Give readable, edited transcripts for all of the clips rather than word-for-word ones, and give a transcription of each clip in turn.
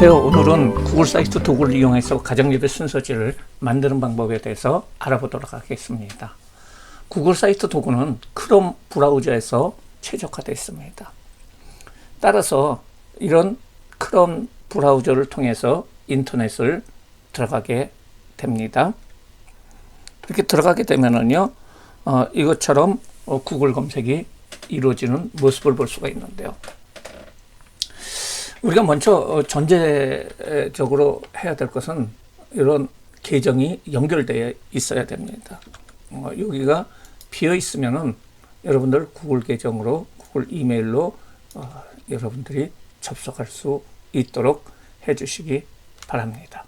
안녕하세요. 오늘은 구글 사이트 도구를 이용해서 가정예배 순서지를 만드는 방법에 대해서 알아보도록 하겠습니다. 구글 사이트 도구는 크롬 브라우저에서 최적화되어 있습니다. 따라서 이런 크롬 브라우저를 통해서 인터넷을 들어가게 됩니다. 이렇게 들어가게 되면은요, 이것처럼 구글 검색이 이루어지는 모습을 볼 수가 있는데요. 우리가 먼저 전제적으로 해야 될 것은 이런 계정이 연결되어 있어야 됩니다. 여기가 비어 있으면은 여러분들 구글 계정으로, 구글 이메일로 여러분들이 접속할 수 있도록 해주시기 바랍니다.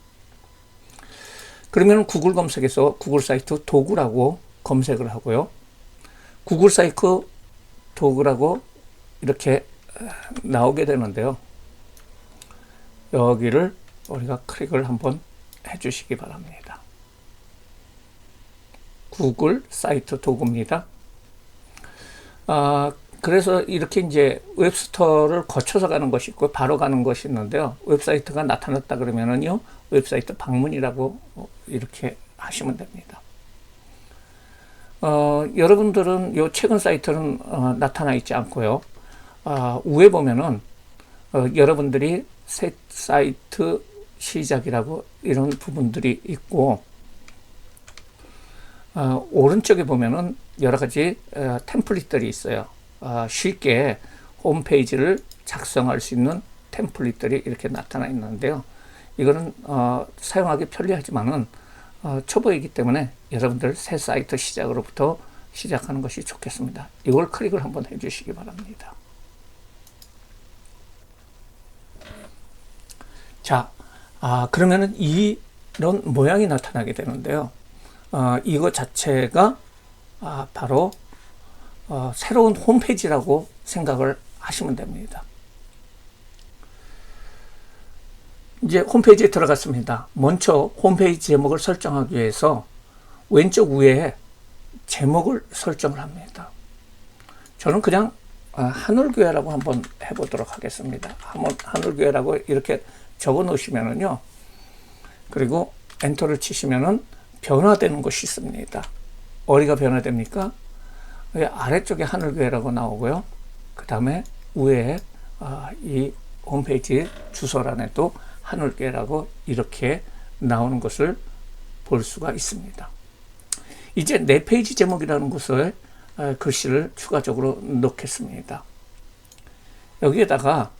그러면 구글 검색에서 구글 사이트 도구라고 검색을 하고요. 구글 사이트 도구라고 이렇게 나오게 되는데요. 여기를 우리가 클릭을 한번 해주시기 바랍니다. 구글 사이트 도구입니다. 그래서 이렇게 이제 웹스토어를 거쳐서 가는 것이 있고 바로 가는 것이 있는데요. 웹사이트가 나타났다 그러면은요, 웹사이트 방문이라고 이렇게 하시면 됩니다. 여러분들은 요 최근 사이트는 나타나 있지 않고요. 위에 보면은 여러분들이 새 사이트 시작이라고 이런 부분들이 있고, 오른쪽에 보면은 여러 가지 템플릿들이 있어요. 쉽게 홈페이지를 작성할 수 있는 템플릿들이 이렇게 나타나 있는데요. 이거는 사용하기 편리하지만은 초보이기 때문에 여러분들 새 사이트 시작으로부터 시작하는 것이 좋겠습니다. 이걸 클릭을 한번 해주시기 바랍니다. 자, 그러면은 이런 모양이 나타나게 되는데요. 이거 자체가 바로 새로운 홈페이지라고 생각을 하시면 됩니다. 이제 홈페이지에 들어갔습니다. 먼저 홈페이지 제목을 설정하기 위해서 왼쪽 위에 제목을 설정을 합니다. 저는 그냥 하늘교회라고 한번 해보도록 하겠습니다. 하늘교회라고 이렇게 적어 놓으시면은요, 그리고 엔터를 치시면은 변화되는 것이 있습니다. 어디가 변화됩니까? 아래쪽에 하늘교회라고 나오고요. 그 다음에 위에 이 홈페이지 주소란에도 하늘교회라고 이렇게 나오는 것을 볼 수가 있습니다. 이제 내 페이지 제목이라는 곳에 글씨를 추가적으로 넣겠습니다. 여기에다가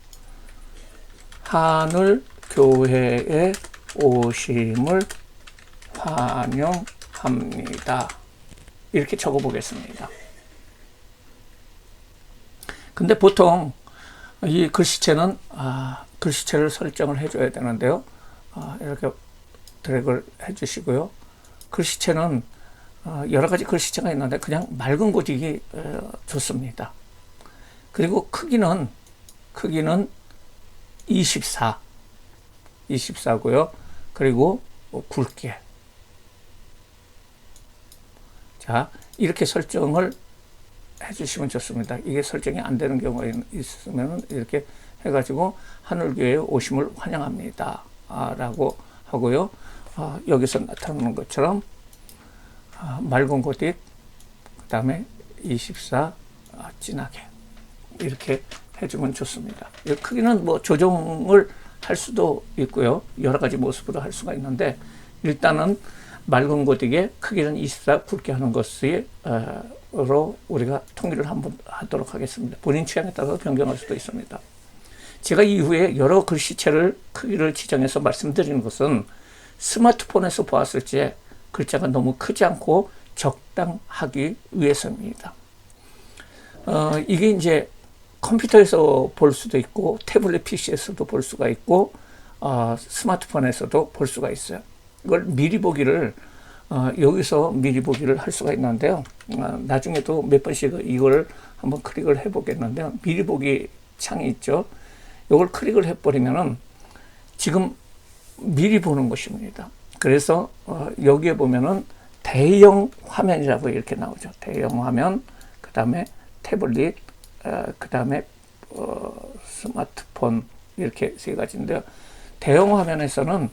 하늘교회에 오심을 환영합니다. 이렇게 적어 보겠습니다. 근데 보통 이 글씨체는 글씨체를 설정을 해줘야 되는데요. 이렇게 드래그를 해주시고요. 글씨체는 여러 가지 글씨체가 있는데 그냥 맑은 고딕이 좋습니다. 그리고 크기는 24고요. 그리고 굵게. 자, 이렇게 설정을 해주시면 좋습니다. 이게 설정이 안 되는 경우가 있으면 이렇게 해가지고 하늘교회에 오심을 환영합니다. 라고 하고요. 여기서 나타나는 것처럼 맑은 고딕, 그 다음에 24 진하게 이렇게 해주면 좋습니다. 크기는 뭐 조정을 할 수도 있고요. 여러 가지 모습으로 할 수가 있는데, 일단은 맑은 고딕의 크기는 24 굵게 하는 것으로 우리가 통일을 한번 하도록 하겠습니다. 본인 취향에 따라서 변경할 수도 있습니다. 제가 이후에 여러 글씨체를 크기를 지정해서 말씀드리는 것은 스마트폰에서 보았을 때 글자가 너무 크지 않고 적당하기 위해서입니다. 이게 이제 컴퓨터에서 볼 수도 있고 태블릿 PC에서도 볼 수가 있고 스마트폰에서도 볼 수가 있어요. 이걸 미리 보기를 여기서 미리 보기를 할 수가 있는데요. 나중에도 몇 번씩 이걸 한번 클릭을 해 보겠는데요. 미리 보기 창이 있죠. 이걸 클릭을 해버리면은 지금 미리 보는 것입니다. 그래서 여기에 보면은 대형 화면이라고 이렇게 나오죠. 대형 화면, 그 다음에 태블릿, 그 다음에 스마트폰 이렇게 세 가지인데요. 대형 화면에서는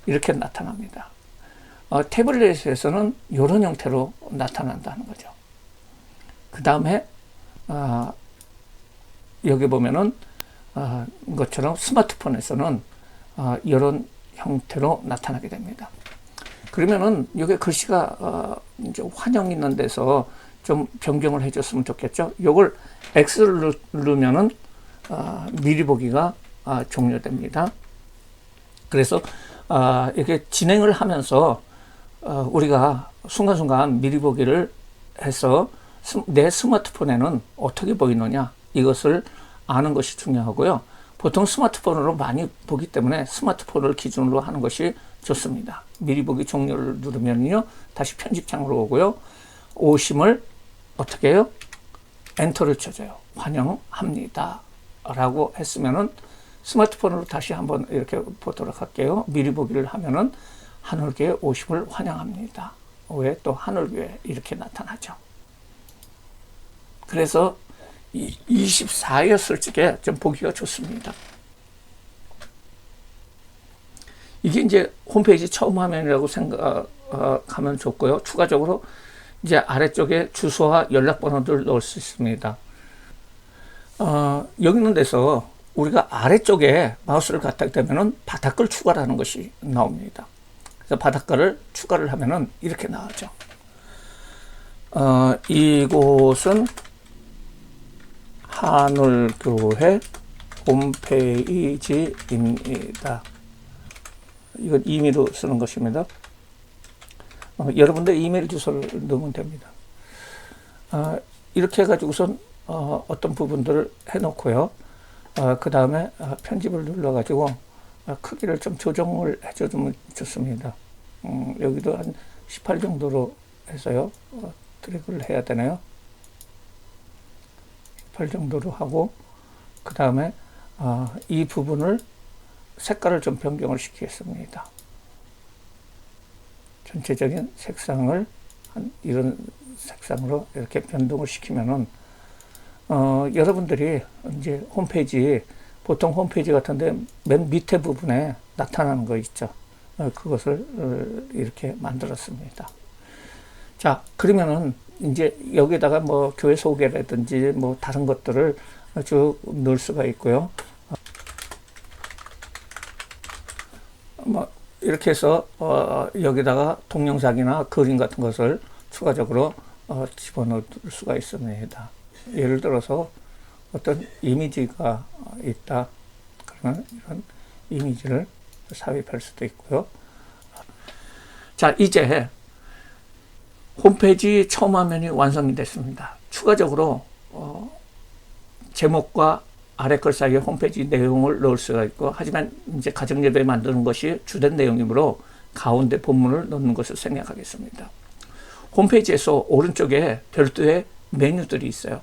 이렇게 나타납니다. 태블릿에서는 이런 형태로 나타난다는 거죠. 그 다음에 여기 보면은 것처럼 스마트폰에서는 이런 형태로 나타나게 됩니다. 그러면은 여기 글씨가 이제 환영 있는 데서 좀 변경을 해줬으면 좋겠죠. 요걸 X를 누르면은 미리 보기가 종료됩니다. 그래서 이렇게 진행을 하면서 우리가 순간순간 미리 보기를 해서 내 스마트폰에는 어떻게 보이느냐 이것을 아는 것이 중요하고요. 보통 스마트폰으로 많이 보기 때문에 스마트폰을 기준으로 하는 것이 좋습니다. 미리 보기 종료를 누르면요 다시 편집창으로 오고요. 오심을 어떻게 해요? 엔터를 쳐줘요. 환영합니다 라고 했으면은 스마트폰으로 다시 한번 이렇게 보도록 할게요. 미리 보기를 하면은 하늘교회 오심을 환영합니다. 왜 또 하늘교회 이렇게 나타나죠. 그래서 24였을 적에 좀 보기가 좋습니다. 이게 이제 홈페이지 처음 화면이라고 생각하면 좋고요. 추가적으로 이제 아래쪽에 주소와 연락번호를 넣을 수 있습니다. 여기 있는 데서 우리가 아래쪽에 마우스를 갖다 대면은 바닷글 추가라는 것이 나옵니다. 그래서 바닷글을 추가를 하면은 이렇게 나오죠. 이곳은 하늘교회 홈페이지입니다. 이건 이메일로 쓰는 것입니다. 여러분들 이메일 주소를 넣으면 됩니다. 이렇게 해가지고선 어떤 부분들을 해놓고요. 그 다음에 편집을 눌러가지고 크기를 좀 조정을 해줘주면 좋습니다. 여기도 한 18 정도로 해서요. 드래그를 해야 되나요? 18 정도로 하고 그 다음에 이 부분을 색깔을 좀 변경을 시키겠습니다. 전체적인 색상을 한 이런 색상으로 이렇게 변동을 시키면은 여러분들이 이제 홈페이지 보통 홈페이지 같은데 맨 밑에 부분에 나타나는 거 있죠. 그것을 이렇게 만들었습니다. 자, 그러면은 이제 여기다가 뭐 교회 소개라든지 뭐 다른 것들을 쭉 넣을 수가 있고요. 뭐 이렇게 해서 여기다가 동영상이나 그림 같은 것을 추가적으로 집어넣을 수가 있습니다. 예를 들어서 어떤 이미지가 있다. 그러면 이런 이미지를 삽입할 수도 있고요. 자, 이제 홈페이지 처음 화면이 완성이 됐습니다. 추가적으로 제목과 아래 글 사이에 홈페이지 내용을 넣을 수가 있고, 하지만 이제 가정예배 만드는 것이 주된 내용이므로 가운데 본문을 넣는 것을 생략하겠습니다. 홈페이지에서 오른쪽에 별도의 메뉴들이 있어요.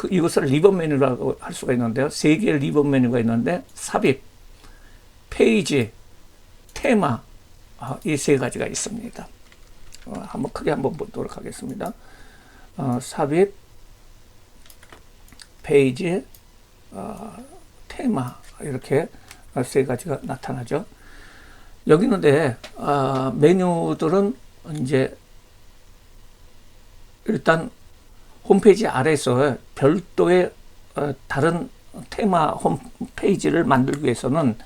이것을 리본 메뉴라고 할 수가 있는데요. 3개의 리본 메뉴가 있는데 삽입, 페이지, 테마 이 3가지가 있습니다. 한번 크게 한번 보도록 하겠습니다. 삽입, 페이지, 테마 이렇게 3가지가 나타나죠. 여기 있는데 메뉴들은 이제 일단 홈페이지 아래에서 별도의 다른 테마 홈페이지를 만들기 위해서는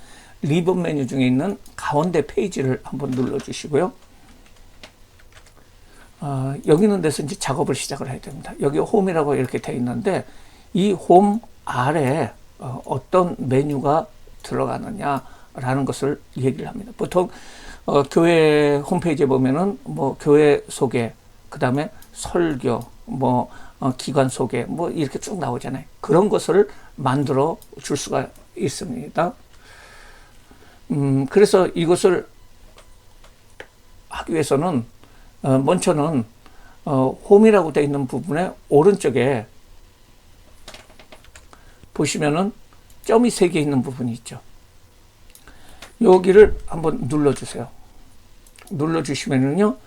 리본 메뉴 중에 있는 가운데 페이지를 한번 눌러주시고요. 여기 있는 데서 이제 작업을 시작을 해야 됩니다. 여기 홈이라고 이렇게 되어 있는데 이 홈 아래에 어떤 메뉴가 들어가느냐라는 것을 얘기를 합니다. 보통 교회 홈페이지에 보면은 뭐 교회 소개, 그 다음에 설교, 뭐 기관 소개, 뭐 이렇게 쭉 나오잖아요. 그런 것을 만들어 줄 수가 있습니다. 그래서 이것을 하기 위해서는 먼저는 홈이라고 되어 있는 부분의 오른쪽에 보시면은 점이 3개 있는 부분이 있죠. 여기를 한번 눌러주세요. 눌러주시면은요,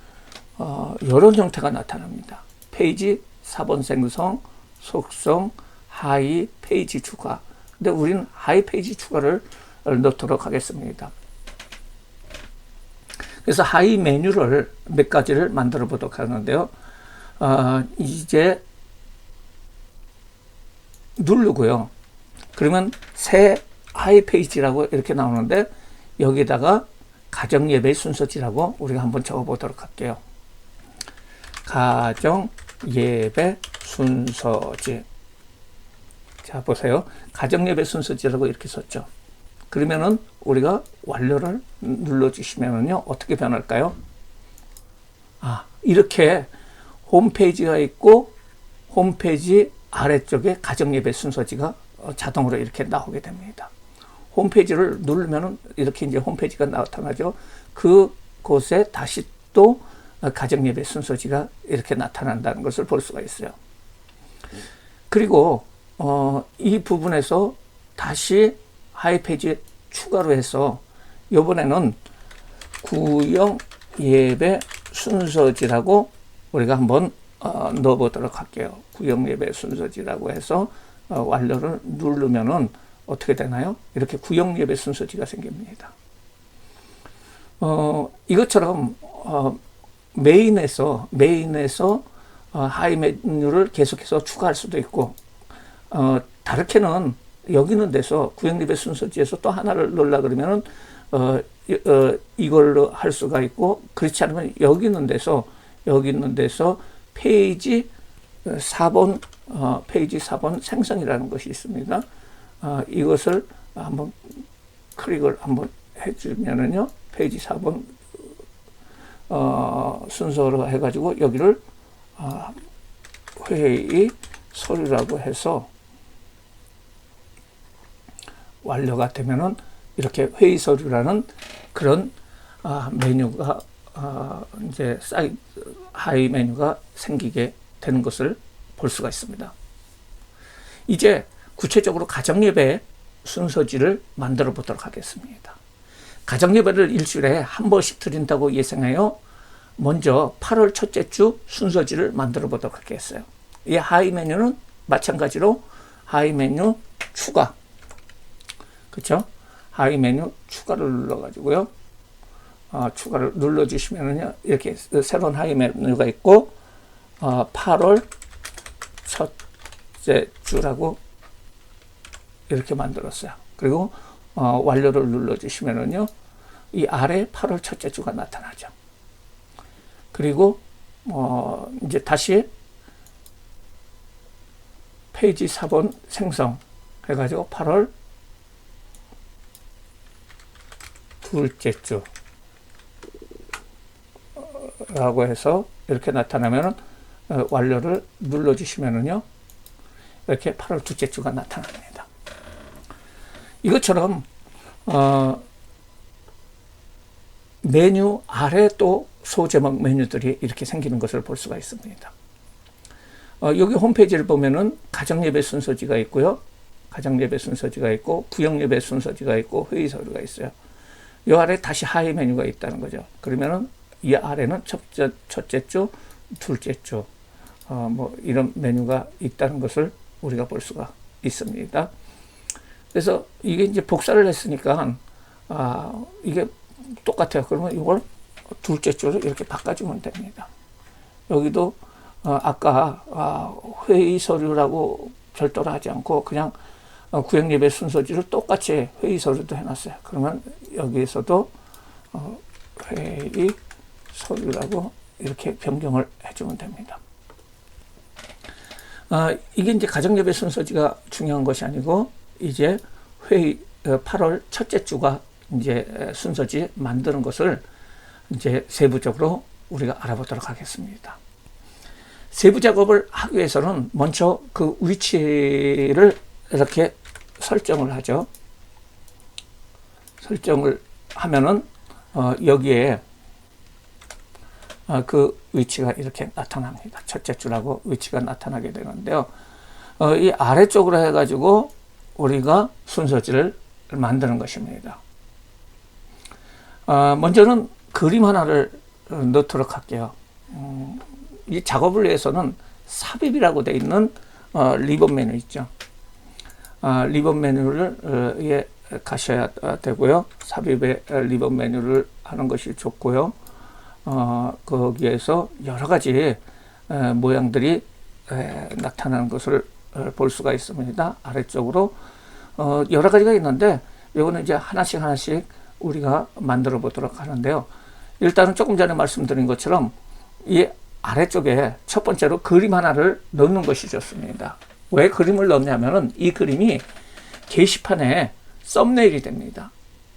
이런 형태가 나타납니다. 페이지 4번 생성, 속성, 하이 페이지 추가. 근데 우리는 하이 페이지 추가를 넣도록 하겠습니다. 그래서 하위 메뉴를 몇 가지를 만들어 보도록 하는데요. 이제 누르고요. 그러면 새 하위 페이지라고 이렇게 나오는데 여기다가 가정 예배 순서지라고 우리가 한번 적어 보도록 할게요. 가정 예배 순서지. 자, 보세요. 가정 예배 순서지라고 이렇게 썼죠. 그러면은 우리가 완료를 눌러주시면은요, 어떻게 변할까요? 이렇게 홈페이지가 있고, 홈페이지 아래쪽에 가정예배 순서지가 자동으로 이렇게 나오게 됩니다. 홈페이지를 누르면은 이렇게 이제 홈페이지가 나타나죠. 그곳에 다시 또 가정예배 순서지가 이렇게 나타난다는 것을 볼 수가 있어요. 그리고, 이 부분에서 다시 하위 페이지에 추가로 해서 이번에는 구역 예배 순서지라고 우리가 한번 넣어 보도록 할게요. 구역 예배 순서지라고 해서 완료를 누르면은 어떻게 되나요? 이렇게 구역 예배 순서지가 생깁니다. 이것처럼 메인에서 하위 메뉴를 계속해서 추가할 수도 있고, 다르게는 여기 있는 데서 구역 예배 순서지에서 또 하나를 넣으려 그러면은 이걸로 할 수가 있고, 그렇지 않으면 여기 있는 데서 페이지 4번 페이지 4번 생성이라는 것이 있습니다. 이것을 한번 클릭을 한번 해주면은요, 페이지 4번 순서로 해가지고 여기를 회의 서류라고 해서 완료가 되면은 이렇게 회의 서류라는 그런 메뉴가 이제 하위 메뉴가 생기게 되는 것을 볼 수가 있습니다. 이제 구체적으로 가정예배 순서지를 만들어 보도록 하겠습니다. 가정예배를 일주일에 한 번씩 드린다고 예상하여 먼저 8월 첫째 주 순서지를 만들어 보도록 하겠어요. 이 하위 메뉴는 마찬가지로 하위 메뉴 추가, 그렇죠? 하위 메뉴 추가를 눌러가지고요. 추가를 눌러주시면은요, 이렇게 새로운 하위 메뉴가 있고, 8월 첫째 주라고 이렇게 만들었어요. 그리고 완료를 눌러주시면은요, 이 아래 8월 첫째 주가 나타나죠. 그리고 이제 다시 페이지 4번 생성 해가지고 8월 둘째 주 라고 해서 이렇게 나타나면은 완료를 눌러주시면은요, 이렇게 8월 둘째 주가 나타납니다. 이것처럼 메뉴 아래 또 소제목 메뉴들이 이렇게 생기는 것을 볼 수가 있습니다. 여기 홈페이지를 보면은 가정예배 순서지가 있고요, 가정예배 순서지가 있고, 구역예배 순서지가 있고, 회의 서류가 있어요. 이 아래 다시 하위 메뉴가 있다는 거죠. 그러면은 이 아래는 첫째 주, 둘째 주, 뭐 이런 메뉴가 있다는 것을 우리가 볼 수가 있습니다. 그래서 이게 이제 복사를 했으니까 이게 똑같아요. 그러면 이걸 둘째 주로 이렇게 바꿔주면 됩니다. 여기도 아까 회의 서류라고 별도로 하지 않고 그냥 구역 예배 순서지를 똑같이 회의 서류도 해놨어요. 그러면 여기에서도 회의 서류라고 이렇게 변경을 해주면 됩니다. 이게 이제 가정예배 순서지가 중요한 것이 아니고, 이제 회의 8월 첫째 주가 이제 순서지 만드는 것을 이제 세부적으로 우리가 알아보도록 하겠습니다. 세부 작업을 하기 위해서는 먼저 그 위치를 이렇게 설정을 하죠. 설정을 하면은 여기에 그 위치가 이렇게 나타납니다. 첫째 주라고 위치가 나타나게 되는데요. 이 아래쪽으로 해가지고 우리가 순서지를 만드는 것입니다. 먼저는 그림 하나를 넣도록 할게요. 이 작업을 위해서는 삽입이라고 되어 있는 리본 메뉴 있죠. 리본 메뉴를 가셔야 되고요. 삽입의 리본 메뉴를 하는 것이 좋고요. 거기에서 여러 가지 모양들이 나타나는 것을 볼 수가 있습니다. 아래쪽으로 여러 가지가 있는데 이거는 이제 하나씩 우리가 만들어 보도록 하는데요. 일단은 조금 전에 말씀드린 것처럼 이 아래쪽에 첫 번째로 그림 하나를 넣는 것이 좋습니다. 왜 그림을 넣냐면은 이 그림이 게시판에 썸네일이 됩니다.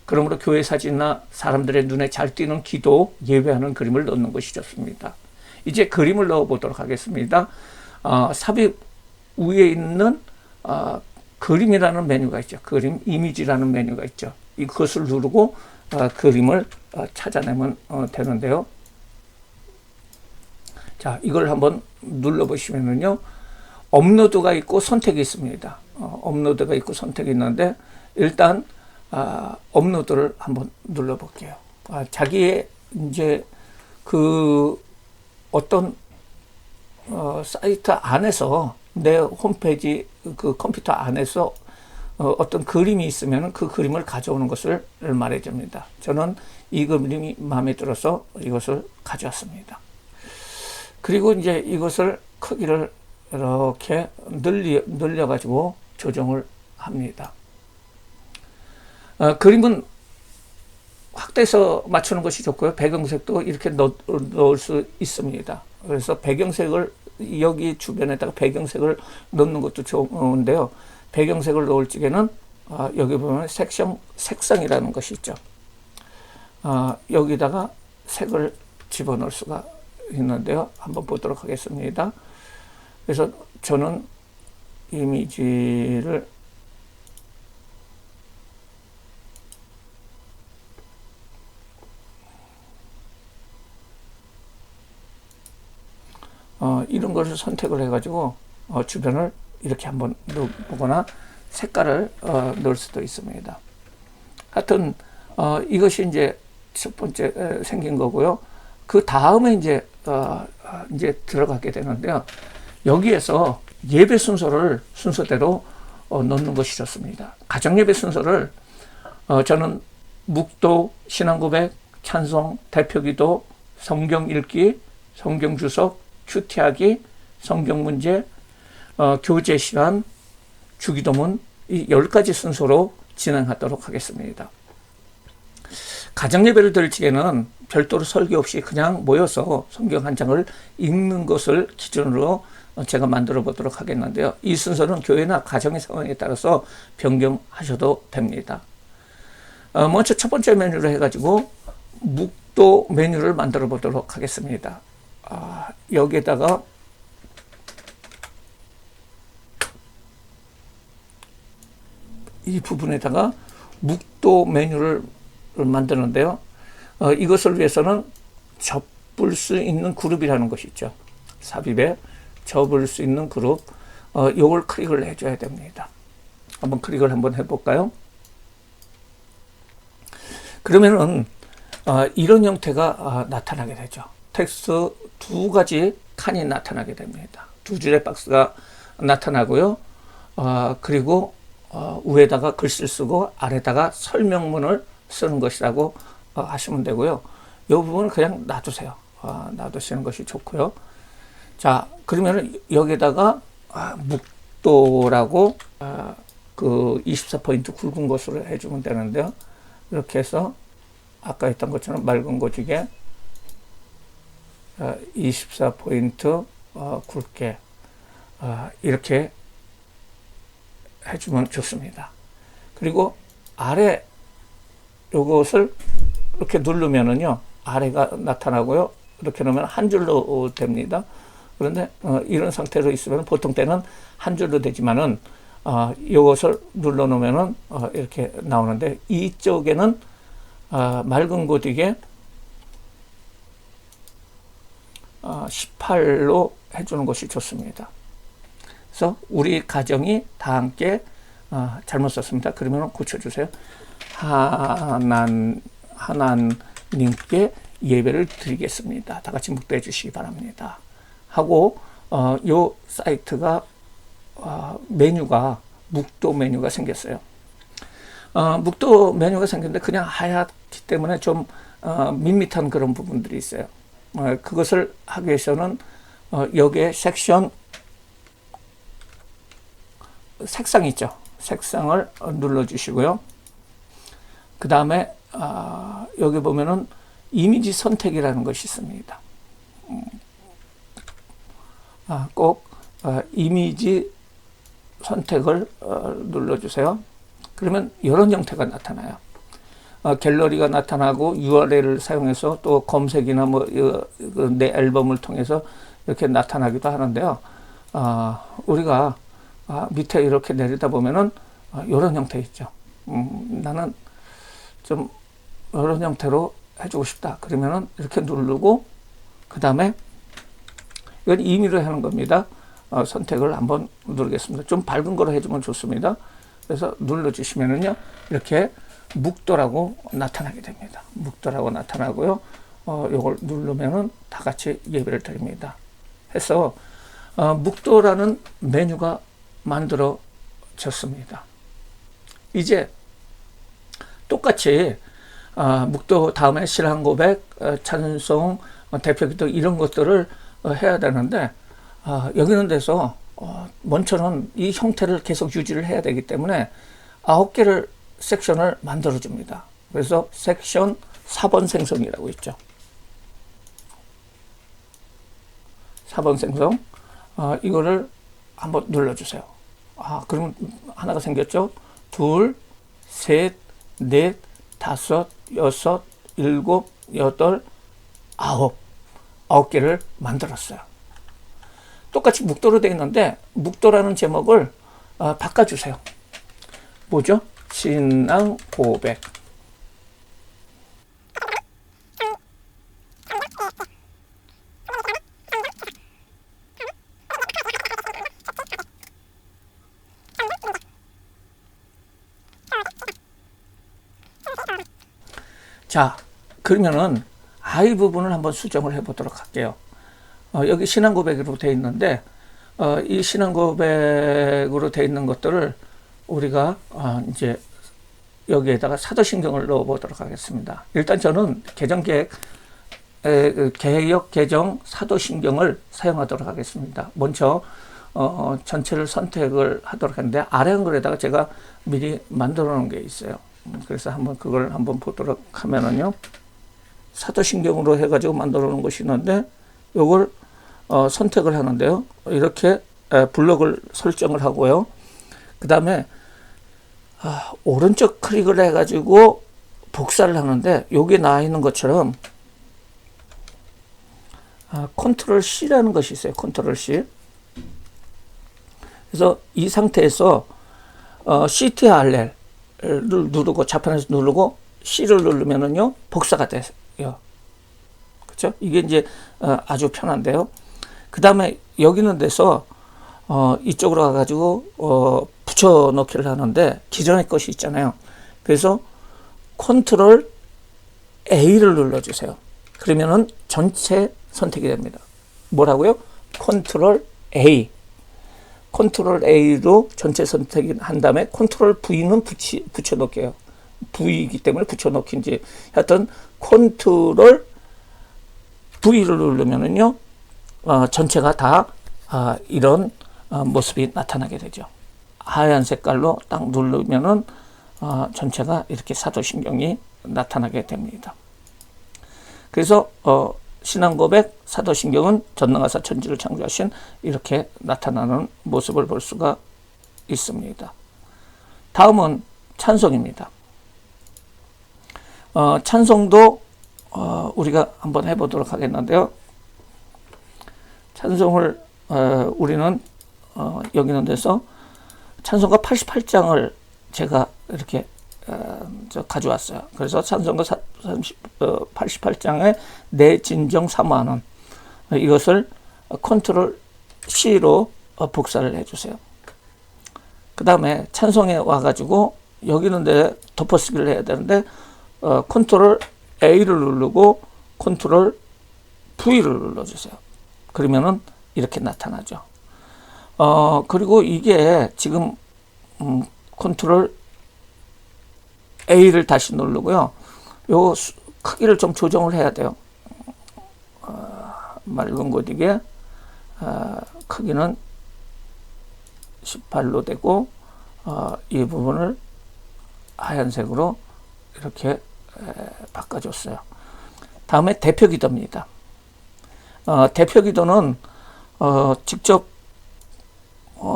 그러므로 교회 사진이나 사람들의 눈에 잘 띄는 기도, 예배하는 그림을 넣는 것이 좋습니다. 이제 그림을 넣어 보도록 하겠습니다. 삽입 위에 있는 그림이라는 메뉴가 있죠. 그림, 이미지라는 메뉴가 있죠. 이것을 누르고 그림을 찾아내면 되는데요. 자, 이걸 한번 눌러보시면은요, 업로드가 있고 선택이 있습니다. 업로드가 있고 선택이 있는데, 일단, 업로드를 한번 눌러볼게요. 자기의, 이제, 어떤, 사이트 안에서, 내 홈페이지, 그 컴퓨터 안에서 어떤 그림이 있으면 그 그림을 가져오는 것을 말해줍니다. 저는 이 그림이 마음에 들어서 이것을 가져왔습니다. 그리고 이제 이것을 크기를 이렇게 늘려가지고 조정을 합니다. 그림은 확대해서 맞추는 것이 좋고요. 배경색도 이렇게 넣을 수 있습니다. 그래서 배경색을 여기 주변에다가 배경색을 넣는 것도 좋은데요. 배경색을 넣을 적에는 여기 보면 색상이라는 것이 있죠. 여기다가 색을 집어넣을 수가 있는데요. 한번 보도록 하겠습니다. 그래서 저는 이미지를 이런 것을 선택을 해가지고 주변을 이렇게 한번 넣어보거나 색깔을 넣을 수도 있습니다. 하여튼 이것이 이제 첫 번째 생긴 거고요. 그 다음에 이제 들어가게 되는데요. 여기에서 예배 순서대로 넣는 것이 좋습니다. 가정 예배 순서를 저는 묵도, 신앙고백, 찬송, 대표기도, 성경 읽기, 성경 주석, 큐티하기, 성경 문제, 교제 시간, 주기도문 이 10가지 순서로 진행하도록 하겠습니다. 가정 예배를 드릴 적에는 별도로 설교 없이 그냥 모여서 성경 한 장을 읽는 것을 기준으로 제가 만들어 보도록 하겠는데요. 이 순서는 교회나 가정의 상황에 따라서 변경하셔도 됩니다. 먼저 첫 번째 메뉴로 해가지고 묵도 메뉴를 만들어 보도록 하겠습니다. 여기에다가 이 부분에다가 묵도 메뉴를 만드는데요. 이것을 위해서는 접을 수 있는 그룹이라는 것이 있죠. 삽입에 접을 수 있는 그룹, 요걸 클릭을 해줘야 됩니다. 한번 클릭을 한번 해볼까요? 그러면은 이런 형태가 나타나게 되죠. 텍스트 2가지 칸이 나타나게 됩니다. 2줄의 박스가 나타나고요. 그리고 위에다가 글씨를 쓰고 아래다가 설명문을 쓰는 것이라고 하시면 되고요. 이 부분은 그냥 놔두세요. 놔두시는 것이 좋고요. 자, 그러면 여기에다가 묵도라고 그 24포인트 굵은 것으로 해주면 되는데요. 이렇게 해서 아까 했던 것처럼 맑은 고지게 24포인트 굵게 이렇게 해주면 좋습니다. 그리고 아래 요것을 이렇게 누르면은요 아래가 나타나고요. 이렇게 놓으면 한 줄로 됩니다. 그런데 이런 상태로 있으면 보통 때는 한 줄로 되지만은 요것을 눌러 놓으면은 이렇게 나오는데 이쪽에는 맑은 고딕에 18로 해주는 것이 좋습니다. 그래서 우리 가정이 다 함께 잘못 썼습니다. 그러면 고쳐주세요. 하나님께 예배를 드리겠습니다. 다 같이 묵도해 주시기 바랍니다. 하고 요 사이트가 메뉴가 묵도 메뉴가 생겼어요. 묵도 메뉴가 생겼는데 그냥 하얗기 때문에 좀 밋밋한 그런 부분들이 있어요. 그것을 하기 위해서는 여기에 섹션 색상 있죠. 색상을 눌러주시고요. 그 다음에 여기 보면은 이미지 선택이라는 것이 있습니다. 꼭 이미지 선택을 눌러주세요. 그러면 이런 형태가 나타나요. 갤러리가 나타나고 URL을 사용해서 또 검색이나 뭐 내 앨범을 통해서 이렇게 나타나기도 하는데요. 우리가 밑에 이렇게 내리다 보면은 이런 형태 있죠. 나는 좀 이런 형태로 해주고 싶다. 그러면은 이렇게 누르고 그 다음에 이건 임의로 하는 겁니다. 선택을 한번 누르겠습니다. 좀 밝은 거로 해주면 좋습니다. 그래서 눌러주시면은요 이렇게 묵도라고 나타나게 됩니다. 묵도라고 나타나고요. 요걸 누르면은 다 같이 예배를 드립니다. 해서 묵도라는 메뉴가 만들어졌습니다. 이제 똑같이 묵도 다음에 신앙 고백, 찬송, 대표기도 이런 것들을 해야 되는데 여기 있는 데서 먼저는 이 형태를 계속 유지를 해야 되기 때문에 9개를 섹션을 만들어 줍니다. 그래서 섹션 4번 생성이라고 있죠. 4번 생성 이거를 한번 눌러주세요. 그러면 하나가 생겼죠. 둘, 셋, 넷, 다섯, 여섯, 일곱, 여덟, 아홉 9개를 만들었어요. 똑같이 묵도로 되어 있는데 묵도라는 제목을 바꿔주세요. 뭐죠? 신앙 고백. 자, 그러면은 I 부분을 한번 수정을 해보도록 할게요. 여기 신앙 고백으로 되어 있는데 이 신앙 고백으로 되어 있는 것들을 우리가 이제 여기에다가 사도신경을 넣어보도록 하겠습니다. 일단 저는 개역 개정 사도신경을 사용하도록 하겠습니다. 먼저 전체를 선택을 하도록 하는데 아래 한글에다가 제가 미리 만들어 놓은 게 있어요. 그래서 그걸 한번 보도록 하면은요. 사도신경으로 해가지고 만들어 놓은 것이 있는데 이걸 선택을 하는데요. 이렇게 블록을 설정을 하고요. 그 다음에 오른쪽 클릭을 해가지고 복사를 하는데 여기에 나와 있는 것처럼 컨트롤 C라는 것이 있어요. 컨트롤 C. 그래서 이 상태에서 CTRL을 누르고 좌편에서 누르고 C를 누르면은요 복사가 돼요. 그렇죠? 이게 이제 아주 편한데요. 그 다음에 여기 있는 데서 이쪽으로 가가지고 붙여 넣기를 하는데 기존의 것이 있잖아요. 그래서 컨트롤 A를 눌러주세요. 그러면은 전체 선택이 됩니다. 뭐라고요? 컨트롤 A. 컨트롤 A로 전체 선택한 다음에 컨트롤 V는 붙여 넣게요. V이기 때문에 붙여 넣기인지 하여튼 컨트롤 V를 누르면은요 전체가 다 이런 모습이 나타나게 되죠. 하얀 색깔로 딱 누르면은 전체가 이렇게 사도신경이 나타나게 됩니다. 그래서 신앙 고백 사도신경은 전능하사 천지를 창조하신 이렇게 나타나는 모습을 볼 수가 있습니다. 다음은 찬송입니다. 찬송도 우리가 한번 해보도록 하겠는데요. 찬송을 우리는 여기 있는 데서 찬송가 88장을 제가 이렇게 가져왔어요. 그래서 찬송가 88장에 내 진정 사모하는 이것을 컨트롤 C로 복사를 해주세요. 그 다음에 찬송에 와가지고 여기 있는데 덮어쓰기를 해야 되는데 컨트롤 A를 누르고 컨트롤 V를 눌러주세요. 그러면은 이렇게 나타나죠. 그리고 이게 지금 컨트롤 A를 다시 누르고요. 요 크기를 좀 조정을 해야 돼요. 맑은 고딕에 크기는 18로 되고 이 부분을 하얀색으로 이렇게 바꿔줬어요. 다음에 대표 기도입니다. 대표 기도는 직접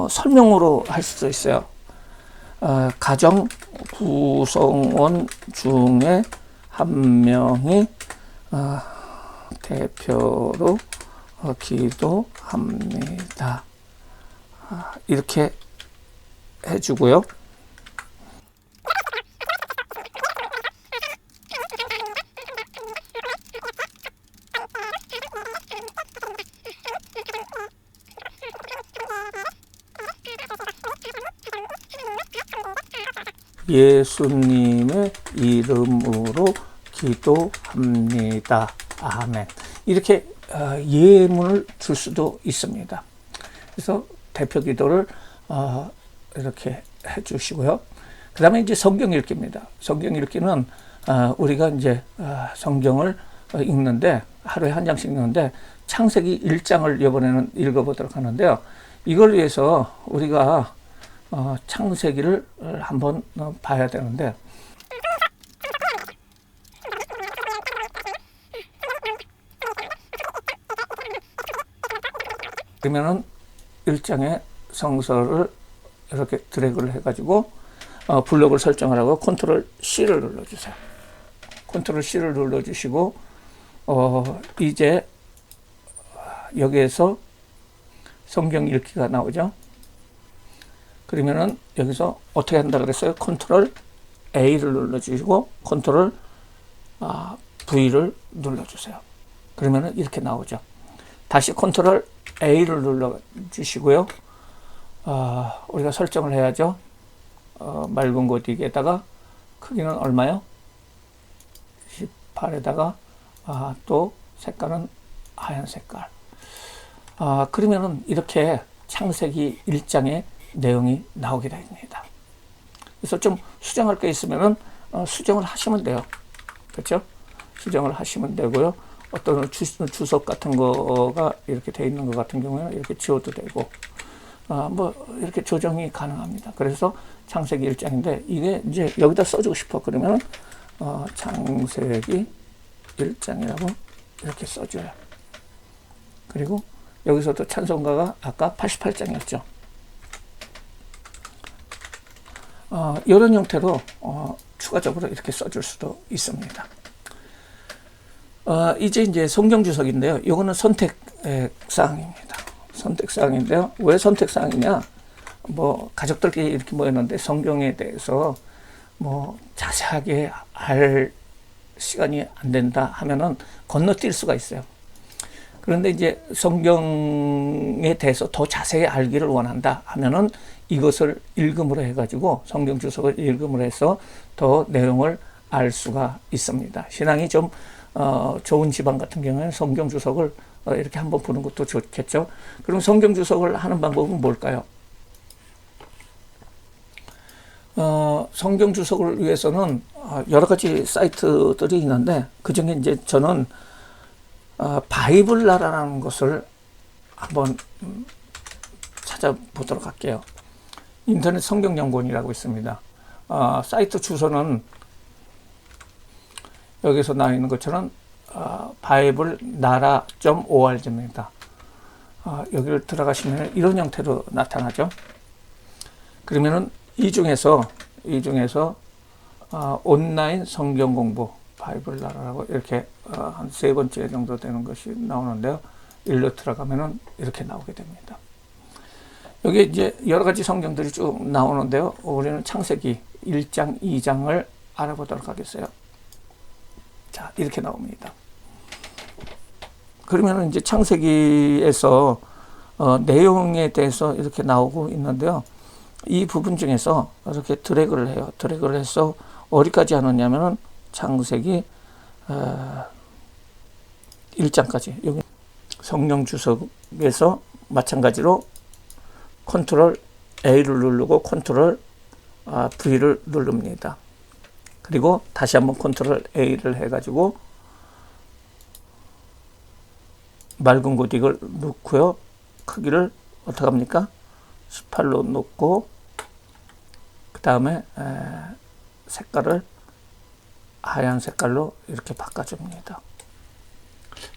설명으로 할 수도 있어요. 가정 구성원 중에 한 명이 대표로 기도합니다. 이렇게 해주고요. 예수님의 이름으로 기도합니다. 아멘. 이렇게 예문을 줄 수도 있습니다. 그래서 대표 기도를 이렇게 해주시고요. 그 다음에 이제 성경 읽기입니다. 성경 읽기는 우리가 이제 성경을 읽는데 하루에 한 장씩 읽는데 창세기 1장을 이번에는 읽어보도록 하는데요. 이걸 위해서 우리가 창세기를 한번 봐야 되는데 그러면은 1장의 성서를 이렇게 드래그를 해가지고 블록을 설정하라고 컨트롤 C를 눌러주세요. 컨트롤 C를 눌러주시고 이제 여기에서 성경 읽기가 나오죠. 그러면은 여기서 어떻게 한다 그랬어요? 컨트롤 A를 눌러주시고 컨트롤 V를 눌러주세요. 그러면은 이렇게 나오죠. 다시 컨트롤 A를 눌러주시고요. 우리가 설정을 해야죠. 맑은 고딕에다가 크기는 얼마요? 18에다가 또 색깔은 하얀 색깔. 그러면은 이렇게 창세기 1장에 내용이 나오게 됩니다. 그래서 좀 수정할 게 있으면은 수정을 하시면 돼요. 그렇죠? 수정을 하시면 되고요. 어떤 주석 같은 거가 이렇게 돼 있는 것 같은 경우에는 이렇게 지워도 되고 뭐 이렇게 조정이 가능합니다. 그래서 창세기 1장인데 이게 이제 여기다 써주고 싶어 그러면 창세기 1장이라고 이렇게 써줘요. 그리고 여기서도 찬송가가 아까 88장이었죠. 이런 형태로 추가적으로 이렇게 써줄 수도 있습니다. 이제 성경 주석인데요. 이거는 선택사항입니다. 선택사항인데요. 왜 선택사항이냐? 뭐 가족들끼리 이렇게 모였는데 성경에 대해서 뭐 자세하게 알 시간이 안 된다 하면은 건너뛸 수가 있어요. 그런데 이제 성경에 대해서 더 자세히 알기를 원한다 하면은 이것을 읽음으로 해가지고 성경 주석을 읽음으로 해서 더 내용을 알 수가 있습니다. 신앙이 좀 좋은 집안 같은 경우에는 성경 주석을 이렇게 한번 보는 것도 좋겠죠. 그럼 성경 주석을 하는 방법은 뭘까요? 성경 주석을 위해서는 여러 가지 사이트들이 있는데 그 중에 이제 저는 바이블나라라는 것을 한번 찾아보도록 할게요. 인터넷 성경연구원이라고 있습니다. 사이트 주소는 여기서 나와 있는 것처럼 바이블나라.org입니다. 여기를 들어가시면 이런 형태로 나타나죠. 그러면은 이 중에서 온라인 성경 공부 바이블나라라고 이렇게 한 3번째 정도 되는 것이 나오는데요. 일로 들어가면은 이렇게 나오게 됩니다. 여기 이제 여러 가지 성경들이 쭉 나오는데요. 우리는 창세기 1장, 2장을 알아보도록 하겠어요. 자, 이렇게 나옵니다. 그러면은 이제 창세기에서 내용에 대해서 이렇게 나오고 있는데요. 이 부분 중에서 이렇게 드래그를 해요. 드래그를 해서 어디까지 하느냐면은 창세기 1장까지. 여기 성경 주석에서 마찬가지로 컨트롤 A를 누르고 컨트롤 V를 누릅니다. 그리고 다시 한번 컨트롤 A를 해가지고 맑은 곳 이걸 넣고요. 크기를 어떻게 합니까? 18로 놓고 그 다음에 색깔을 하얀 색깔로 이렇게 바꿔줍니다.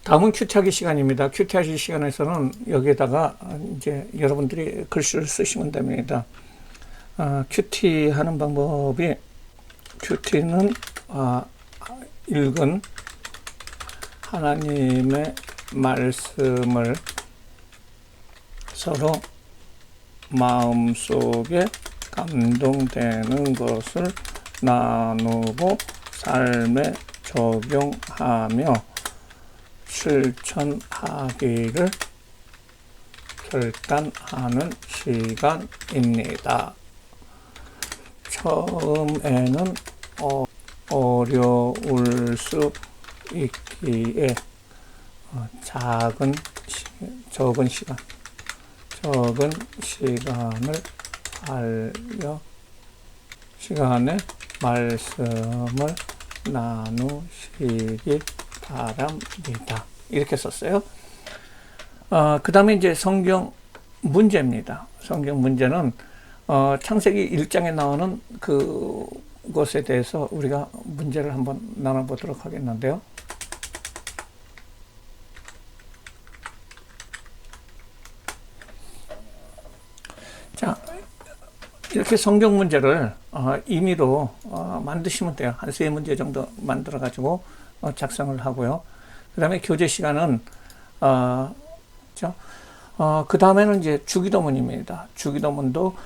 다음은 큐티하기 시간입니다. 큐티하기 시간에서는 여기에다가 이제 여러분들이 글씨를 쓰시면 됩니다. 큐티하는 방법이, 큐티는 읽은 하나님의 말씀을 서로 마음속에 감동되는 것을 나누고 삶에 적용하며 실천하기를 결단하는 시간입니다. 처음에는 어려울 수 있기에 적은 시간에 말씀을 나누시기 바랍니다. 이렇게 썼어요. 그 다음에 이제 성경 문제입니다. 성경 문제는 창세기 1장에 나오는 그것에 대해서 우리가 문제를 한번 나눠보도록 하겠는데요. 자, 이렇게 성경 문제를 임의로 만드시면 돼요. 한 3문제 정도 만들어 가지고 작성을 하고요. 그 다음에 교재 시간은 그 다음에는 이제 주기도문입니다. 주기도문도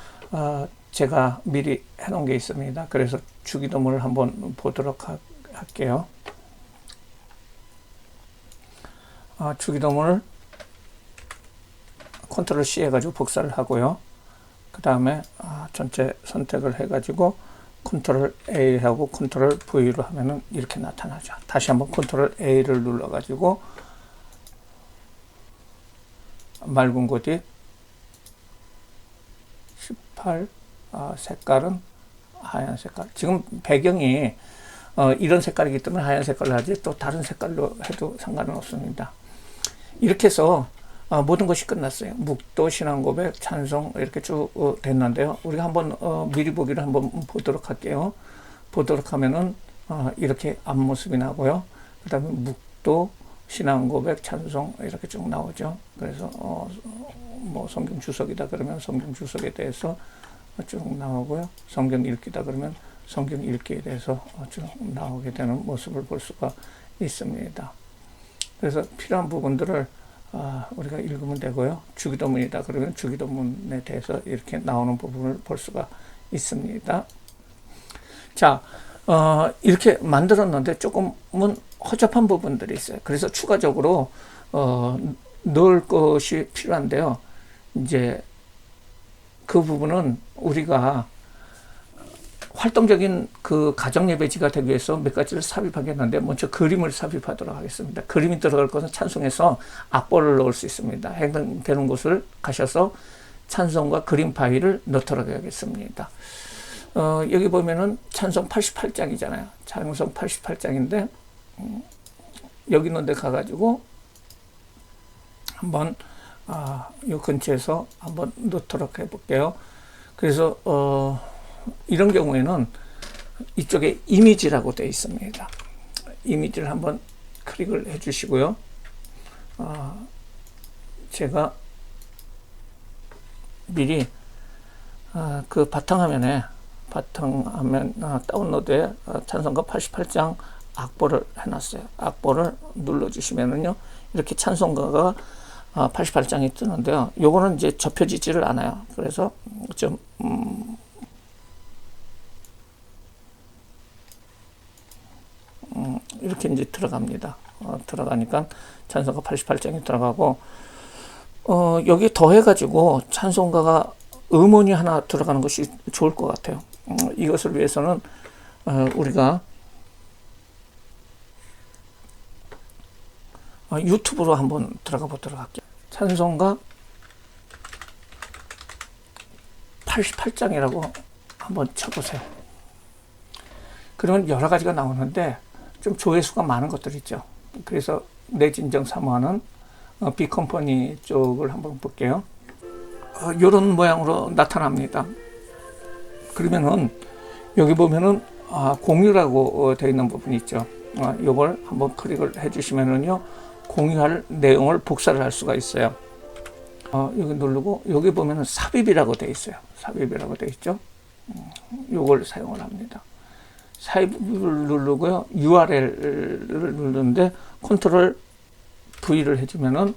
제가 미리 해놓은 게 있습니다. 그래서 주기도문을 한번 보도록 할게요. 주기도문을 컨트롤 C 해가지고 복사를 하고요. 그 다음에 전체 선택을 해가지고 컨트롤 A 하고 컨트롤 V로 하면은 이렇게 나타나죠. 다시 한번 컨트롤 A를 눌러가지고 맑은 곳이 18, 색깔은 하얀 색깔. 지금 배경이 이런 색깔이기 때문에 하얀 색깔로 하지 또 다른 색깔로 해도 상관은 없습니다. 이렇게 해서 모든 것이 끝났어요. 묵도, 신앙고백, 찬송 이렇게 쭉 됐는데요. 우리가 한번 미리 보기를 한번 보도록 할게요. 보도록 하면은 이렇게 앞모습이 나고요. 그 다음에 묵도, 신앙고백, 찬송 이렇게 쭉 나오죠. 그래서 뭐 성경 주석이다 그러면 성경 주석에 대해서 쭉 나오고요. 성경 읽기다 그러면 성경 읽기에 대해서 쭉 나오게 되는 모습을 볼 수가 있습니다. 그래서 필요한 부분들을 우리가 읽으면 되고요. 주기도문이다 그러면 주기도문에 대해서 이렇게 나오는 부분을 볼 수가 있습니다. 자, 이렇게 만들었는데 조금은 허접한 부분들이 있어요. 그래서 추가적으로 넣을 것이 필요한데요. 이제 그 부분은 우리가 활동적인 그 가정예배지가 되기 위해서 몇 가지를 삽입하겠는데 먼저 그림을 삽입하도록 하겠습니다. 그림이 들어갈 것은 찬송에서 악보를 넣을 수 있습니다. 해당되는 곳을 가셔서 찬송과 그림 파일을 넣도록 하겠습니다. 여기 보면은 찬송 88장이잖아요. 찬송 88장인데 여기 있는 데 가가지고 한번 이 근처에서 한번 넣도록 해볼게요. 그래서 이런 경우에는 이쪽에 이미지라고 되어 있습니다. 이미지를 한번 클릭을 해 주시고요. 제가 미리 그 바탕화면 다운로드에 찬송가 88장 악보를 해놨어요. 악보를 눌러주시면은요, 이렇게 찬송가가 88장이 뜨는데요. 요거는 이제 접혀지지를 않아요. 그래서 좀 이렇게 이제 들어갑니다. 들어가니까 찬송가 88장이 들어가고, 여기 더해가지고 찬송가가 음원이 하나 들어가는 것이 좋을 것 같아요. 이것을 위해서는 우리가 유튜브로 한번 들어가 보도록 할게요. 찬송가 88장이라고 한번 쳐보세요. 그러면 여러 가지가 나오는데 좀 조회수가 많은 것들 있죠. 그래서 내 진정 사모하는 B컴퍼니 쪽을 한번 볼게요. 이런 모양으로 나타납니다. 그러면은 여기 보면은 공유라고 되어 있는 부분이 있죠. 이걸 한번 클릭을 해주시면은요, 공유할 내용을 복사를 할 수가 있어요. 여기 누르고 여기 보면은 삽입이라고 되어 있어요. 삽입이라고 되어 있죠. 이걸 사용을 합니다. 삽입을 누르고요, URL을 누르는데 컨트롤 V를 해주면은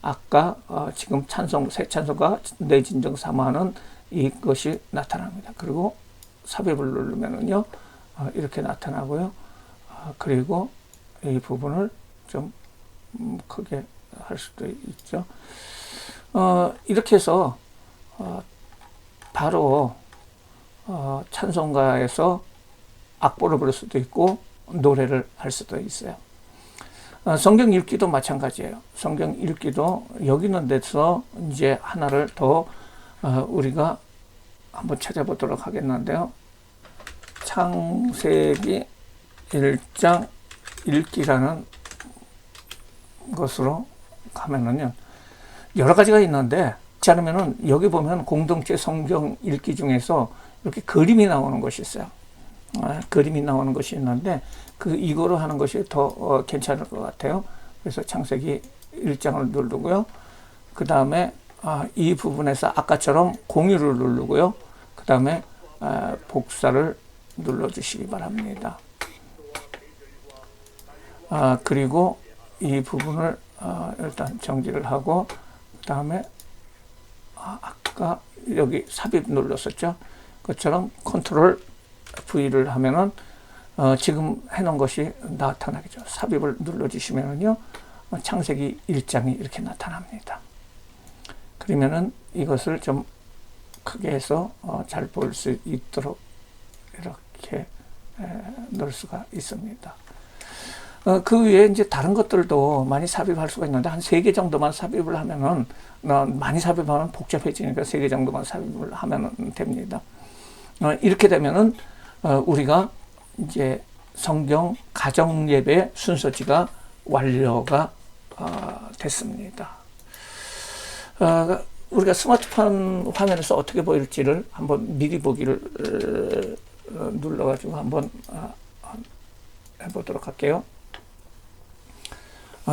아까 지금 새 찬송가 내 진정 사모하는 이것이 나타납니다. 그리고 삽입을 누르면은요, 이렇게 나타나고요. 그리고 이 부분을 좀 크게 할 수도 있죠. 이렇게 해서 바로 찬송가에서 악보를 부를 수도 있고 노래를 할 수도 있어요. 성경 읽기도 마찬가지예요. 성경 읽기도 여기 있는 데서 이제 하나를 더 우리가 한번 찾아보도록 하겠는데요. 창세기 1장 읽기라는 것으로 가면은요, 여러 가지가 있는데, 그렇지 않으면은 여기 보면 공동체 성경 읽기 중에서 이렇게 그림이 나오는 것이 있어요. 그림이 나오는 것이 있는데, 이거로 하는 것이 더 괜찮을 것 같아요. 그래서 창세기 1장을 누르고요. 그 다음에 이 부분에서 아까처럼 공유를 누르고요. 그 다음에 복사를 눌러주시기 바랍니다. 그리고 이 부분을 일단 정지를 하고, 그 다음에 아까 여기 삽입 눌렀었죠. 그것처럼 컨트롤 V를 하면은 지금 해놓은 것이 나타나겠죠. 삽입을 눌러주시면은요, 창세기 1장이 이렇게 나타납니다. 그러면은 이것을 좀 크게 해서 잘 볼 수 있도록 이렇게 넣을 수가 있습니다. 그 외에 이제 다른 것들도 많이 삽입할 수가 있는데, 한 3개 정도만 삽입을 하면은, 많이 삽입하면 복잡해지니까 3개 정도만 삽입을 하면 됩니다. 이렇게 되면은 우리가 이제 성경 가정 예배 순서지가 완료가 됐습니다. 우리가 스마트폰 화면에서 어떻게 보일지를 한번 미리 보기를 눌러가지고 한번 해보도록 할게요.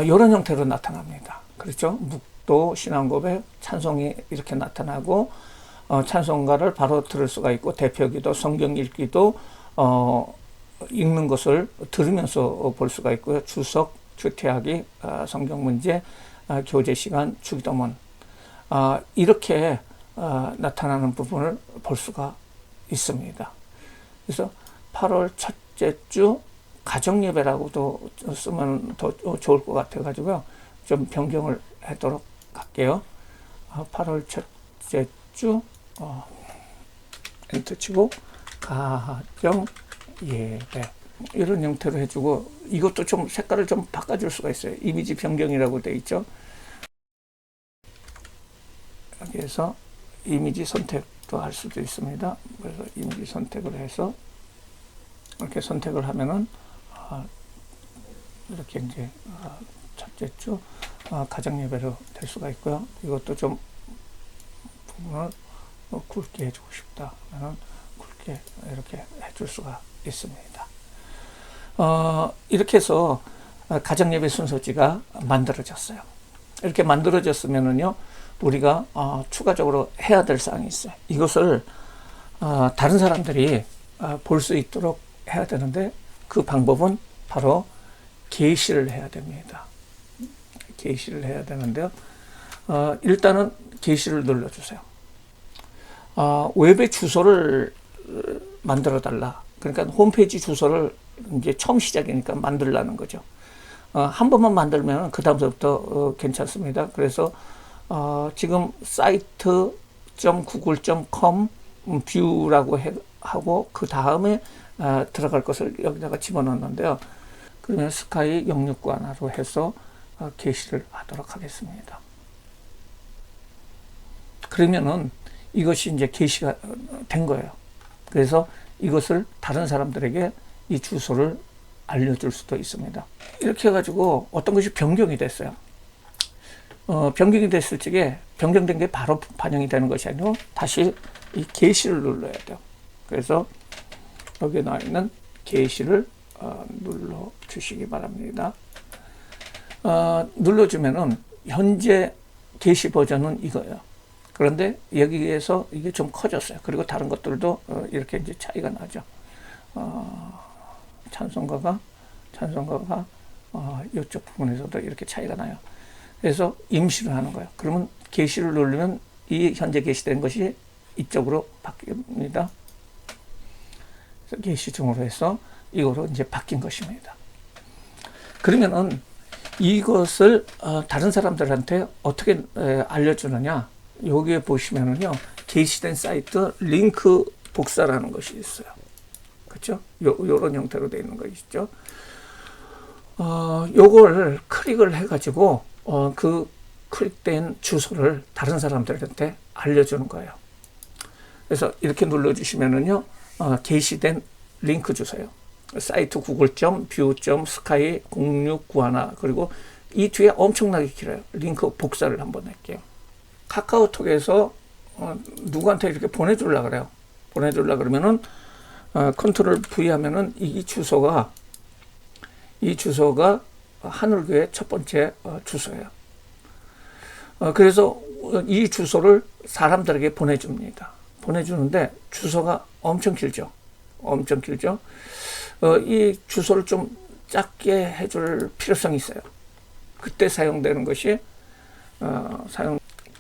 이런 형태로 나타납니다. 그렇죠? 묵도, 신앙고백, 찬송이 이렇게 나타나고, 찬송가를 바로 들을 수가 있고, 대표기도, 성경 읽기도 읽는 것을 들으면서 볼 수가 있고요. 주석, 주태하기, 성경 문제, 교제 시간, 주기도문, 이렇게 나타나는 부분을 볼 수가 있습니다. 그래서 8월 첫째 주 가정 예배라고도 쓰면 더 좋을 것 같아 가지고요, 좀 변경을 하도록 할게요. 8월 첫째 주 엔터 치고 가정 예배, 이런 형태로 해주고, 이것도 좀 색깔을 좀 바꿔줄 수가 있어요. 이미지 변경이라고 되어 있죠. 여기에서 이미지 선택도 할 수도 있습니다. 그래서 이미지 선택을 해서 이렇게 선택을 하면은 이렇게 이제 첫째 주 가정 예배로 될 수가 있고요. 이것도 좀 부분을 굵게 해주고 싶다 하면 굵게 이렇게 해줄 수가 있습니다. 이렇게 해서 가정 예배 순서지가 만들어졌어요. 이렇게 만들어졌으면은요, 우리가 추가적으로 해야 될 사항이 있어요. 이것을 다른 사람들이 볼 수 있도록 해야 되는데, 그 방법은 바로 게시를 해야 됩니다. 게시를 해야 되는데요. 일단은 게시를 눌러주세요. 웹의 주소를 만들어 달라. 그러니까 홈페이지 주소를 이제 처음 시작이니까 만들라는 거죠. 한 번만 만들면 그 다음부터 괜찮습니다. 그래서 지금 site.google.com 뷰라고 하고 그 다음에 들어갈 것을 여기다가 집어넣었는데요. 그러면 스카이 069하나로 해서 게시를 하도록 하겠습니다. 그러면은 이것이 이제 게시가 된 거예요. 그래서 이것을 다른 사람들에게 이 주소를 알려줄 수도 있습니다. 이렇게 해가지고 어떤 것이 변경이 됐어요. 변경이 됐을 적에 변경된 게 바로 반영이 되는 것이 아니고 다시 이 게시를 눌러야 돼요. 그래서 여기에 나와 있는 게시를 눌러 주시기 바랍니다. 눌러주면은 현재 게시 버전은 이거예요. 그런데 여기에서 이게 좀 커졌어요. 그리고 다른 것들도 이렇게 이제 차이가 나죠. 찬송가가 이쪽 부분에서도 이렇게 차이가 나요. 그래서 임시로 하는 거예요. 그러면 게시를 누르면 이 현재 게시된 것이 이쪽으로 바뀝니다. 그래서 게시 중으로 해서 이거로 이제 바뀐 것입니다. 그러면은 이것을 다른 사람들한테 어떻게 알려주느냐? 여기에 보시면은요, 게시된 사이트 링크 복사라는 것이 있어요. 그렇죠? 요런 형태로 되어 있는 거 있죠. 요걸 클릭을 해가지고 그 클릭된 주소를 다른 사람들한테 알려주는 거예요. 그래서 이렇게 눌러주시면은요, 게시된 링크 주소예요. 사이트 google.view.sky0691 그리고 이 뒤에 엄청나게 길어요. 링크 복사를 한번 할게요. 카카오톡에서 누구한테 이렇게 보내주려고 그래요. 보내주려고 그러면은 컨트롤 V 하면은 이 주소가 하늘교회 첫 번째 주소예요. 그래서 이 주소를 사람들에게 보내줍니다. 보내주는데 주소가 엄청 길죠. 엄청 길죠. 이 주소를 좀 작게 해줄 필요성이 있어요. 그때 사용되는 것이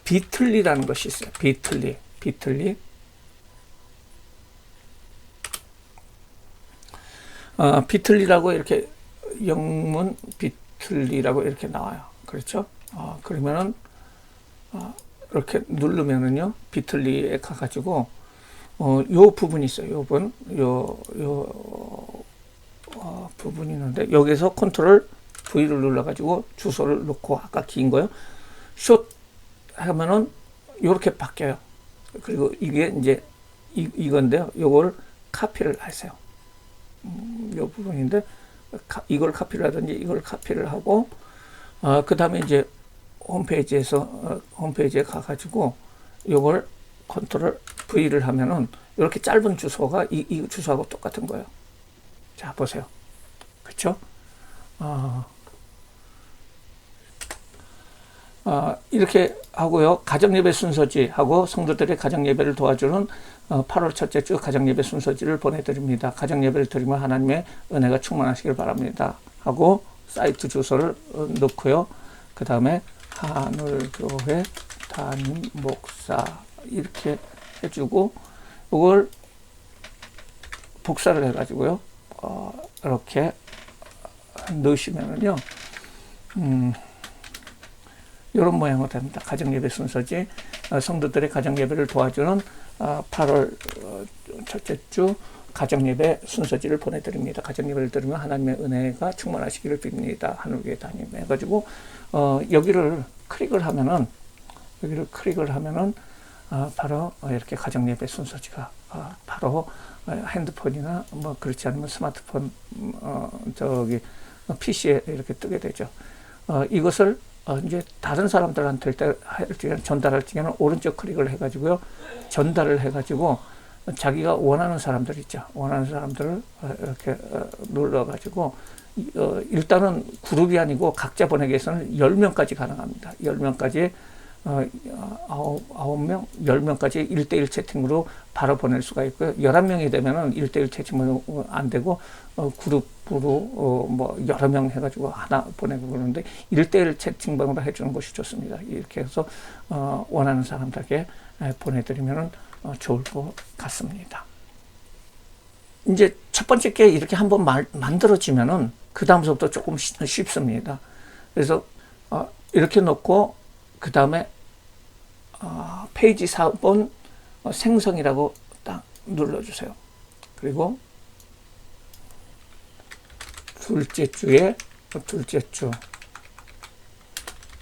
비틀리라는 것이 있어요. 비틀리. 비틀리라고 이렇게 영문 비틀리라고 이렇게 나와요. 그렇죠? 그러면은 이렇게 누르면은요, 비틀리에 가가지고 요 부분이 있어요. 요 부분, 부분이 있는데 여기서 컨트롤 V를 눌러가지고 주소를 넣고 아까 긴 거요. 숏 하면은 이렇게 바뀌어요. 그리고 이게 이제 이건데요. 요걸 카피를 하세요. 요 부분인데 이걸 카피를 하든지 이걸 카피를 하고 그 다음에 이제 홈페이지에 가가지고 요걸 컨트롤 V를 하면은 이렇게 짧은 주소가 이 주소하고 똑같은 거예요. 자, 보세요. 그쵸? 이렇게 하고요. 가정예배 순서지 하고 성도들의 가정예배를 도와주는 8월 첫째 주 가정예배 순서지를 보내드립니다. 가정예배를 드리면 하나님의 은혜가 충만하시길 바랍니다. 하고 사이트 주소를 넣고요. 그 다음에 하늘교회 담임 목사 이렇게 해주고 이걸 복사를 해가지고요. 이렇게 넣으시면은요. 이런 모양으로 됩니다. 가정예배 순서지 성도들의 가정예배를 도와주는 8월 첫째 주 가정예배 순서지를 보내드립니다. 가정예배를 들으면 하나님의 은혜가 충만하시기를 빕니다. 하늘교회 담임 해가지고 여기를 클릭을 하면은 바로 이렇게 가정예배 순서지가 바로 핸드폰이나 뭐 그렇지 않으면 스마트폰 PC에 이렇게 뜨게 되죠. 이것을 이제 다른 사람들한테 전달할 때는 오른쪽 클릭을 해가지고요. 전달을 해가지고 자기가 원하는 사람들 있죠. 원하는 사람들을 이렇게 눌러가지고 일단은 그룹이 아니고 각자 보내기 위해서는 10명까지 가능합니다. 10명까지 9명, 10명까지 1대1 채팅으로 바로 보낼 수가 있고요. 11명이 되면은 1대1 채팅은 안 되고, 그룹으로, 뭐, 여러 명 해가지고 하나 보내고 그러는데, 1대1 채팅방으로 해주는 것이 좋습니다. 이렇게 해서, 원하는 사람들에게 보내드리면은 좋을 것 같습니다. 이제 첫 번째 게 이렇게 한번 만들어지면은, 그 다음부터 조금 쉽습니다. 그래서, 이렇게 놓고, 그 다음에 페이지 4번 생성이라고 딱 눌러주세요. 그리고 둘째 주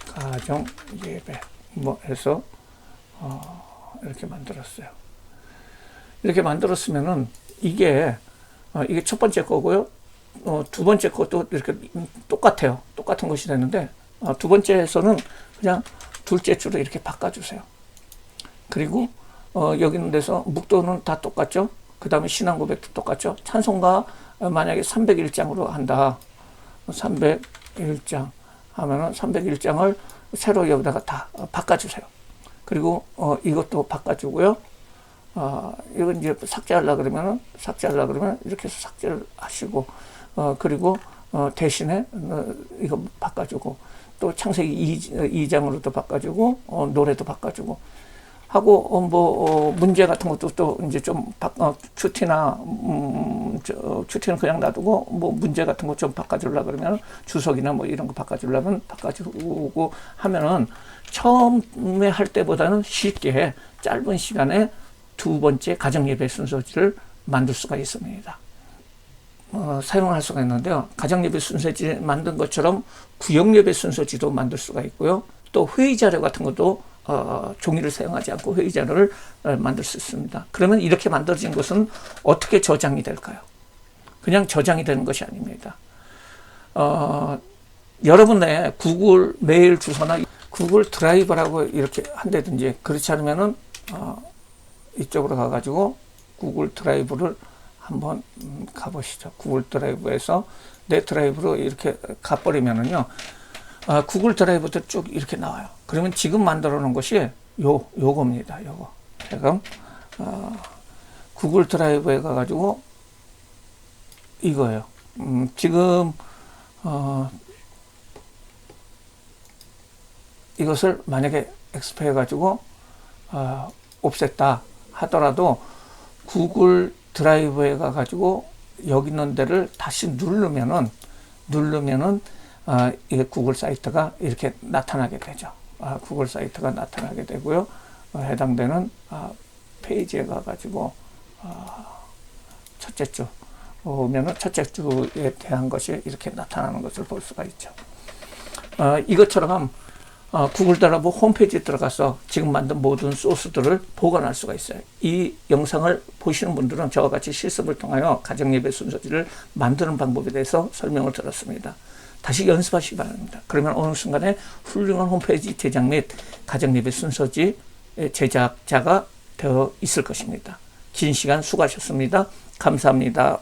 가정 예배 뭐 해서 이렇게 만들었어요. 이렇게 만들었으면은 이게 이게 첫 번째 거고요. 두 번째 것도 이렇게 똑같아요. 똑같은 것이 되는데 두 번째에서는 그냥 둘째 줄을 이렇게 바꿔주세요. 그리고 여기 있는 데서 묵도는 다 똑같죠. 그 다음에 신앙고백도 똑같죠. 찬송가 만약에 301장으로 한다. 301장 하면은 301장을 새로 여기다가 다 바꿔주세요. 그리고 이것도 바꿔주고요. 이건 이제 삭제하려고 그러면 이렇게 해서 삭제를 하시고, 그리고 대신에 이거 바꿔주고, 또 창세기 2장으로도 바꿔주고, 노래도 바꿔주고 하고, 문제 같은 것도 또 이제 좀 큐티나 큐티는 그냥 놔두고, 문제 같은 거 좀 바꿔주려고 그러면 주석이나 이런 거 바꿔주려면 바꿔주고 하면은 처음에 할 때보다는 쉽게 짧은 시간에 두 번째 가정예배 순서지를 만들 수가 있습니다. 사용할 수가 있는데요. 가정예배 순서지 만든 것처럼 구역예배 순서지도 만들 수가 있고요. 또 회의자료 같은 것도 종이를 사용하지 않고 회의자료를 만들 수 있습니다. 그러면 이렇게 만들어진 것은 어떻게 저장이 될까요? 그냥 저장이 되는 것이 아닙니다. 여러분의 구글 메일 주소나 구글 드라이브라고 이렇게 한다든지, 그렇지 않으면은 이쪽으로 가가지고 구글 드라이브를 한번 가보시죠. 구글 드라이브에서 내 드라이브로 이렇게 가버리면은요, 구글 드라이브도 쭉 이렇게 나와요. 그러면 지금 만들어 놓은 것이 요겁니다. 요거. 지금 구글 드라이브에 가가지고 이거예요. 지금 이것을 만약에 엑스포해 가지고 없앴다 하더라도 구글 드라이브에 가가지고 여기 있는 데를 다시 누르면은 이게 구글 사이트가 이렇게 나타나게 되죠. 구글 사이트가 나타나게 되고요. 해당되는 페이지에 가가지고 첫째 주 오면은 첫째 주에 대한 것이 이렇게 나타나는 것을 볼 수가 있죠. 이것처럼 구글 드라이브 홈페이지에 들어가서 지금 만든 모든 소스들을 보관할 수가 있어요. 이 영상을 보시는 분들은 저와 같이 실습을 통하여 가정예배 순서지를 만드는 방법에 대해서 설명을 들었습니다. 다시 연습하시기 바랍니다. 그러면 어느 순간에 훌륭한 홈페이지 제작 및 가정예배 순서지 제작자가 되어 있을 것입니다. 긴 시간 수고하셨습니다. 감사합니다.